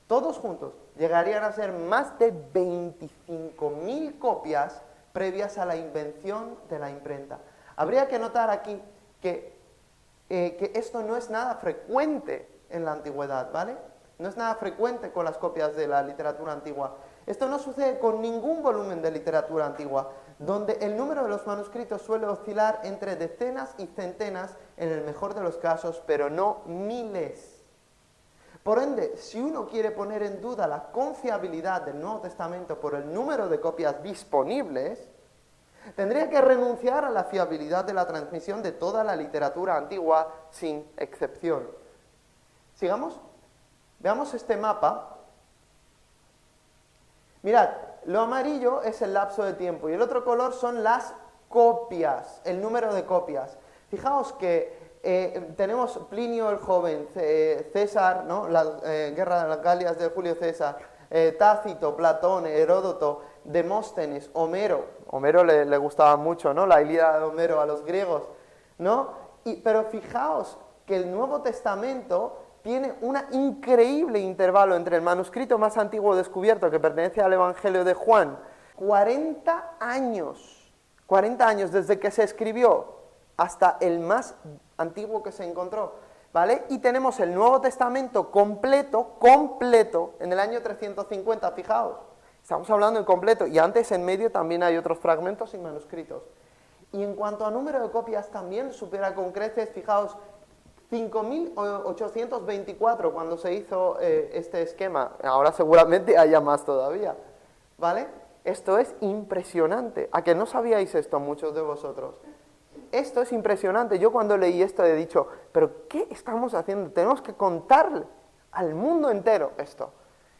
Speaker 1: Todos juntos llegarían a ser más de 25.000 copias previas a la invención de la imprenta. Habría que notar aquí que esto no es nada frecuente en la antigüedad, ¿vale? No es nada frecuente con las copias de la literatura antigua. Esto no sucede con ningún volumen de literatura antigua, donde el número de los manuscritos suele oscilar entre decenas y centenas en el mejor de los casos, pero no miles. Por ende, si uno quiere poner en duda la confiabilidad del Nuevo Testamento por el número de copias disponibles, tendría que renunciar a la fiabilidad de la transmisión de toda la literatura antigua sin excepción. ¿Sigamos? Veamos este mapa. Mirad, lo amarillo es el lapso de tiempo y el otro color son las copias, el número de copias. Fijaos que tenemos Plinio el Joven, César, ¿no? La guerra de las Galias de Julio César, Tácito, Platón, Heródoto, Demóstenes, Homero. Homero le gustaba mucho, ¿no? La Ilíada de Homero a los griegos, ¿no? Pero fijaos que el Nuevo Testamento tiene un increíble intervalo entre el manuscrito más antiguo descubierto, que pertenece al Evangelio de Juan, 40 años desde que se escribió hasta el más antiguo que se encontró, ¿vale? Y tenemos el Nuevo Testamento completo, en el año 350, fijaos, estamos hablando en completo, y antes en medio también hay otros fragmentos y manuscritos. Y en cuanto a número de copias también supera con creces, fijaos, 5.824 cuando se hizo este esquema, ahora seguramente haya más todavía, ¿vale? Esto es impresionante. ¿A que no sabíais esto muchos de vosotros? Esto es impresionante. Yo cuando leí esto he dicho, ¿pero qué estamos haciendo? Tenemos que contarle al mundo entero esto.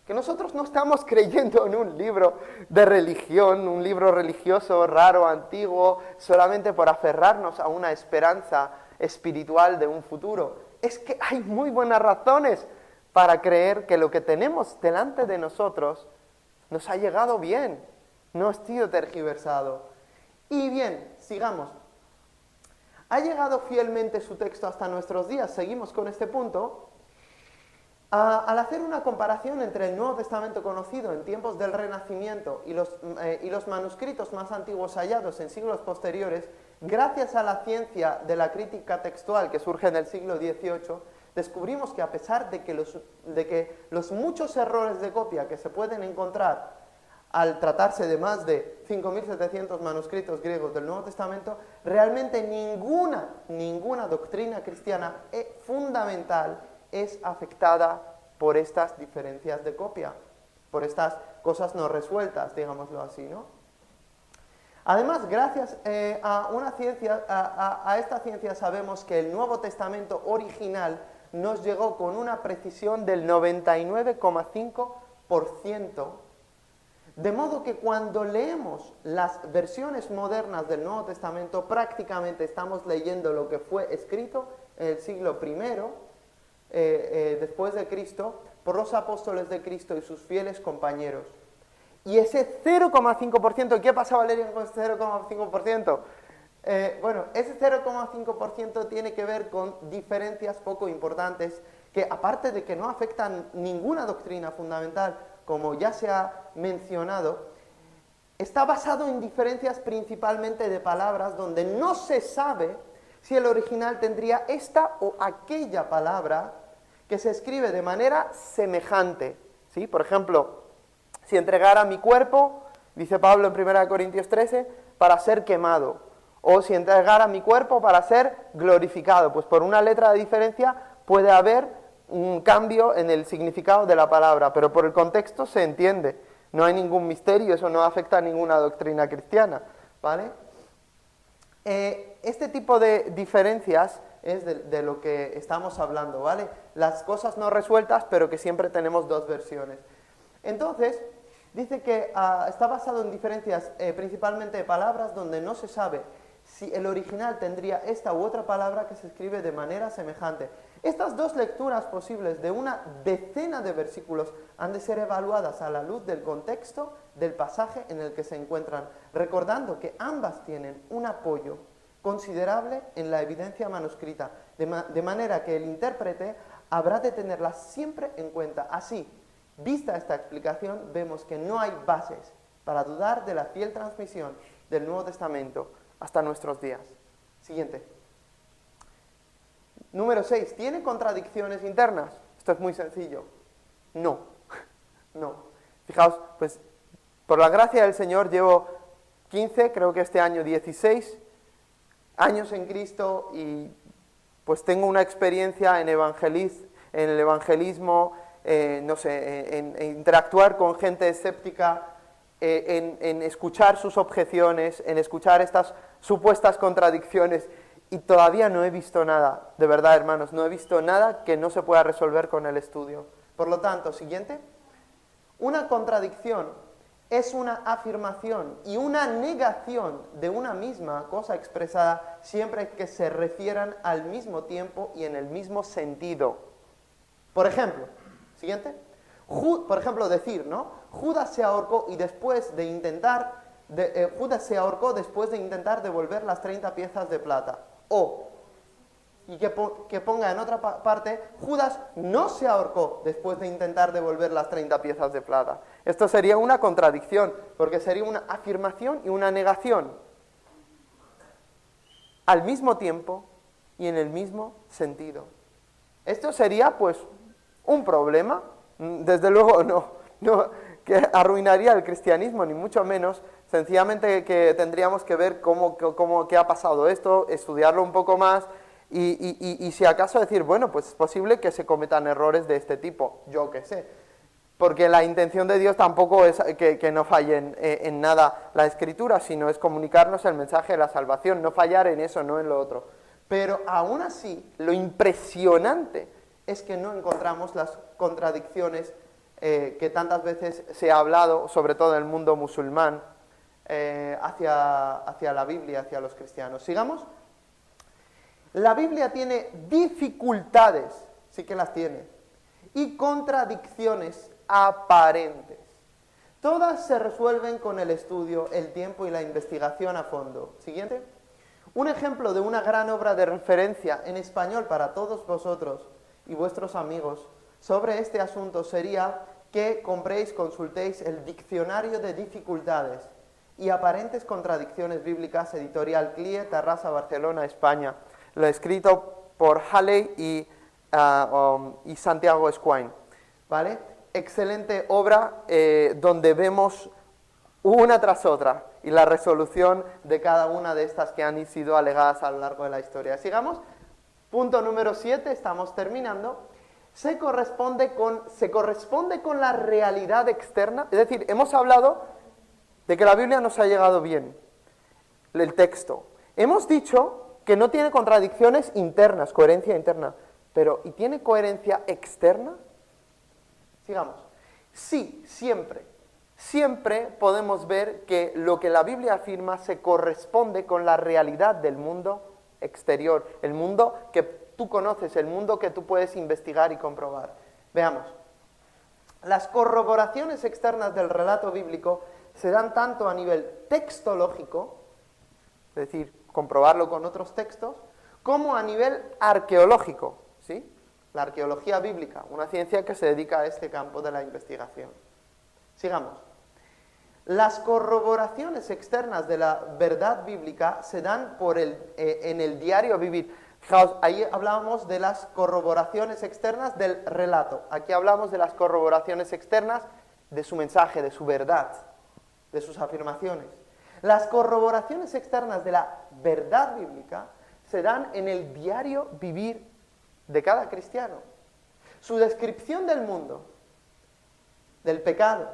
Speaker 1: Que nosotros no estamos creyendo en un libro de religión, un libro religioso raro, antiguo, solamente por aferrarnos a una esperanza espiritual de un futuro. Es que hay muy buenas razones para creer que lo que tenemos delante de nosotros nos ha llegado bien, no ha sido tergiversado. Y bien, sigamos. ¿Ha llegado fielmente su texto hasta nuestros días? Seguimos con este punto. Al hacer una comparación entre el Nuevo Testamento conocido en tiempos del Renacimiento y los manuscritos más antiguos hallados en siglos posteriores, gracias a la ciencia de la crítica textual que surge en el siglo XVIII, descubrimos que a pesar de que los muchos errores de copia que se pueden encontrar al tratarse de más de 5.700 manuscritos griegos del Nuevo Testamento, realmente ninguna doctrina cristiana fundamental es afectada por estas diferencias de copia, por estas cosas no resueltas, digámoslo así, ¿no? Además, gracias a esta ciencia sabemos que el Nuevo Testamento original nos llegó con una precisión del 99,5%, de modo que cuando leemos las versiones modernas del Nuevo Testamento, prácticamente estamos leyendo lo que fue escrito en el siglo I, después de Cristo, por los apóstoles de Cristo y sus fieles compañeros. Y ese 0,5%, ¿qué pasaba, Valeria, con ese 0,5%? Bueno, ese 0,5% tiene que ver con diferencias poco importantes que, aparte de que no afectan ninguna doctrina fundamental, como ya se ha mencionado, está basado en diferencias principalmente de palabras donde no se sabe si el original tendría esta o aquella palabra que se escribe de manera semejante, ¿sí? Por ejemplo, si entregara mi cuerpo, dice Pablo en 1 Corintios 13, para ser quemado, o si entregara mi cuerpo para ser glorificado, pues por una letra de diferencia puede haber un cambio en el significado de la palabra, pero por el contexto se entiende, no hay ningún misterio, eso no afecta a ninguna doctrina cristiana, ¿vale? Este tipo de diferencias es de lo que estamos hablando, ¿vale? Las cosas no resueltas, pero que siempre tenemos dos versiones. Entonces, dice que está basado en diferencias principalmente de palabras donde no se sabe si el original tendría esta u otra palabra que se escribe de manera semejante. Estas dos lecturas posibles de una decena de versículos han de ser evaluadas a la luz del contexto del pasaje en el que se encuentran, recordando que ambas tienen un apoyo considerable en la evidencia manuscrita, de manera que el intérprete habrá de tenerlas siempre en cuenta. Así, vista esta explicación, vemos que no hay bases para dudar de la fiel transmisión del Nuevo Testamento hasta nuestros días. Siguiente. Número 6. ¿Tiene contradicciones internas? Esto es muy sencillo. No. No. Fijaos, pues por la gracia del Señor llevo 15, creo que este año 16 años en Cristo y pues tengo una experiencia en el evangelismo, no sé, en interactuar con gente escéptica, en escuchar sus objeciones, en escuchar estas supuestas contradicciones, y todavía no he visto nada, de verdad, hermanos, no he visto nada que no se pueda resolver con el estudio Por lo tanto, siguiente, una contradicción es una afirmación y una negación de una misma cosa expresada siempre que se refieran al mismo tiempo y en el mismo sentido. Por ejemplo, siguiente, por ejemplo decir, ¿no? Judas se ahorcó después de intentar devolver las 30 piezas de plata. O, y que ponga en otra parte, Judas no se ahorcó después de intentar devolver las 30 piezas de plata. Esto sería una contradicción, porque sería una afirmación y una negación al mismo tiempo y en el mismo sentido. Esto sería, pues, un problema, desde luego no que arruinaría el cristianismo, ni mucho menos, sencillamente que tendríamos que ver qué ha pasado esto, estudiarlo un poco más, y si acaso decir, bueno, pues es posible que se cometan errores de este tipo, yo qué sé. Porque la intención de Dios tampoco es que no falle en nada la Escritura, sino es comunicarnos el mensaje de la salvación, no fallar en eso, no en lo otro. Pero aún así, lo impresionante es que no encontramos las contradicciones que tantas veces se ha hablado, sobre todo en el mundo musulmán, hacia la Biblia, hacia los cristianos. ¿Sigamos? La Biblia tiene dificultades, sí que las tiene, y contradicciones aparentes. Todas se resuelven con el estudio, el tiempo y la investigación a fondo. Siguiente. Un ejemplo de una gran obra de referencia en español para todos vosotros y vuestros amigos sobre este asunto sería que compréis, consultéis el Diccionario de Dificultades y Aparentes Contradicciones Bíblicas, editorial CLIE, Tarrasa, Barcelona, España. Lo he escrito por Halley y Santiago Esquine, ¿vale? Excelente obra donde vemos una tras otra y la resolución de cada una de estas que han sido alegadas a lo largo de la historia. Sigamos. Punto número 7, estamos terminando. Se corresponde con la realidad externa. Es decir, hemos hablado de que la Biblia nos ha llegado bien, el texto. Hemos dicho que no tiene contradicciones internas, coherencia interna, pero ¿y tiene coherencia externa? Sigamos. Sí, siempre podemos ver que lo que la Biblia afirma se corresponde con la realidad del mundo exterior, el mundo que tú conoces, el mundo que tú puedes investigar y comprobar. Veamos. Las corroboraciones externas del relato bíblico se dan tanto a nivel textológico, es decir, comprobarlo con otros textos, como a nivel arqueológico, ¿sí? La arqueología bíblica, una ciencia que se dedica a este campo de la investigación. Sigamos. Las corroboraciones externas de la verdad bíblica se dan en el diario vivir. Fijaos, ahí hablábamos de las corroboraciones externas del relato. Aquí hablamos de las corroboraciones externas de su mensaje, de su verdad, de sus afirmaciones. Las corroboraciones externas de la verdad bíblica se dan en el diario vivir de cada cristiano. Su descripción del mundo, del pecado,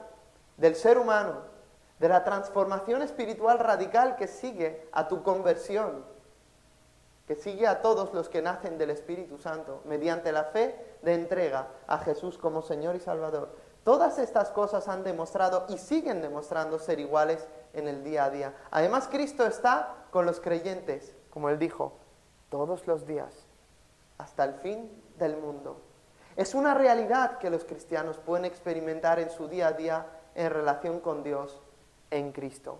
Speaker 1: del ser humano, de la transformación espiritual radical que sigue a tu conversión, que sigue a todos los que nacen del Espíritu Santo, mediante la fe de entrega a Jesús como Señor y Salvador. Todas estas cosas han demostrado y siguen demostrando ser iguales en el día a día. Además, Cristo está con los creyentes, como Él dijo, todos los días, hasta el fin del mundo. Es una realidad que los cristianos pueden experimentar en su día a día en relación con Dios en Cristo.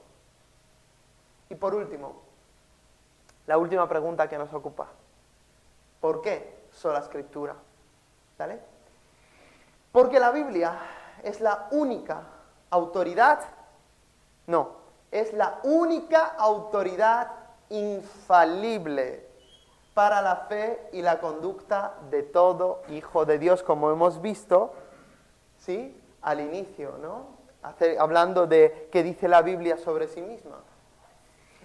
Speaker 1: Y por último, la última pregunta que nos ocupa. ¿Por qué sola Escritura? ¿Vale? Porque la Biblia es la única autoridad, es la única autoridad infalible para la fe y la conducta de todo hijo de Dios, como hemos visto, ¿sí? Al inicio, ¿no? Hablando de qué dice la Biblia sobre sí misma.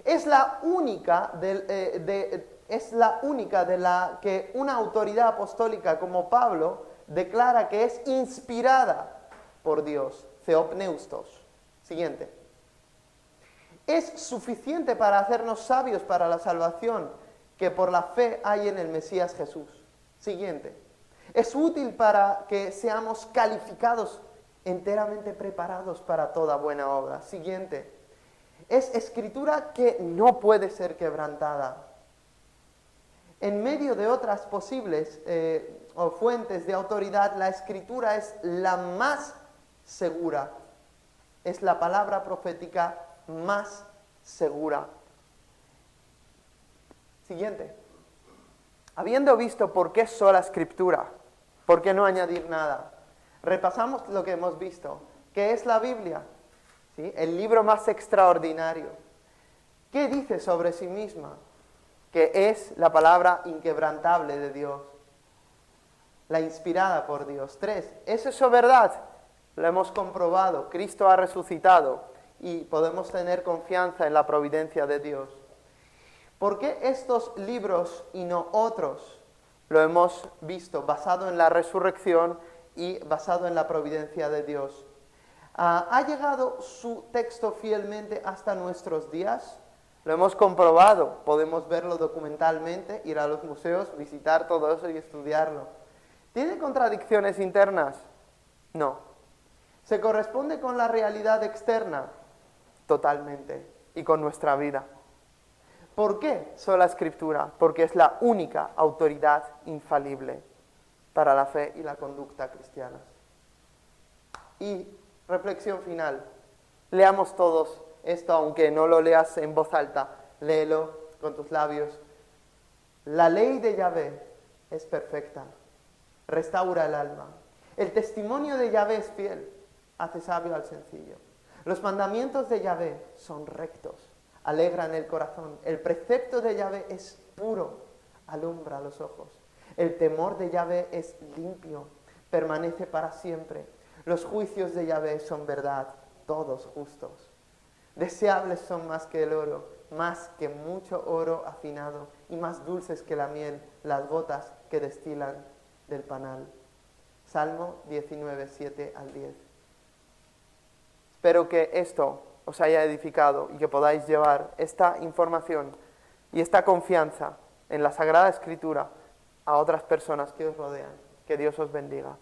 Speaker 1: Es la única de la que una autoridad apostólica como Pablo declara que es inspirada por Dios, theopneustos. Siguiente. Es suficiente para hacernos sabios para la salvación que por la fe hay en el Mesías Jesús. Siguiente. Es útil para que seamos calificados, enteramente preparados para toda buena obra. Siguiente, es escritura que no puede ser quebrantada. En medio de otras posibles o fuentes de autoridad, la escritura es la más segura. Es la palabra profética más segura. Siguiente. Habiendo visto por qué sola escritura, por qué no añadir nada, repasamos lo que hemos visto. ¿Qué es la Biblia? ¿Sí? El libro más extraordinario. ¿Qué dice sobre sí misma? Que es la palabra inquebrantable de Dios, la inspirada por Dios. 3. ¿Es eso verdad? Lo hemos comprobado. Cristo ha resucitado y podemos tener confianza en la providencia de Dios. ¿Por qué estos libros y no otros? Lo hemos visto, basado en la resurrección y basado en la providencia de Dios. ¿Ha llegado su texto fielmente hasta nuestros días? Lo hemos comprobado, podemos verlo documentalmente, ir a los museos, visitar todo eso y estudiarlo. ¿Tiene contradicciones internas? No. ¿Se corresponde con la realidad externa? Totalmente. Y con nuestra vida. ¿Por qué sola escritura? Porque es la única autoridad infalible para la fe y la conducta cristianas. Y reflexión final. Leamos todos esto, aunque no lo leas en voz alta, léelo con tus labios. La ley de Yahvé es perfecta, restaura el alma. El testimonio de Yahvé es fiel, hace sabio al sencillo. Los mandamientos de Yahvé son rectos, alegran el corazón. El precepto de Yahvé es puro, alumbra los ojos. El temor de Yahvé es limpio, permanece para siempre. Los juicios de Yahvé son verdad, todos justos. Deseables son más que el oro, más que mucho oro afinado, y más dulces que la miel, las gotas que destilan del panal. Salmo 19, 7 al 10. Espero que esto os haya edificado y que podáis llevar esta información y esta confianza en la Sagrada Escritura a otras personas que os rodean. Que Dios os bendiga.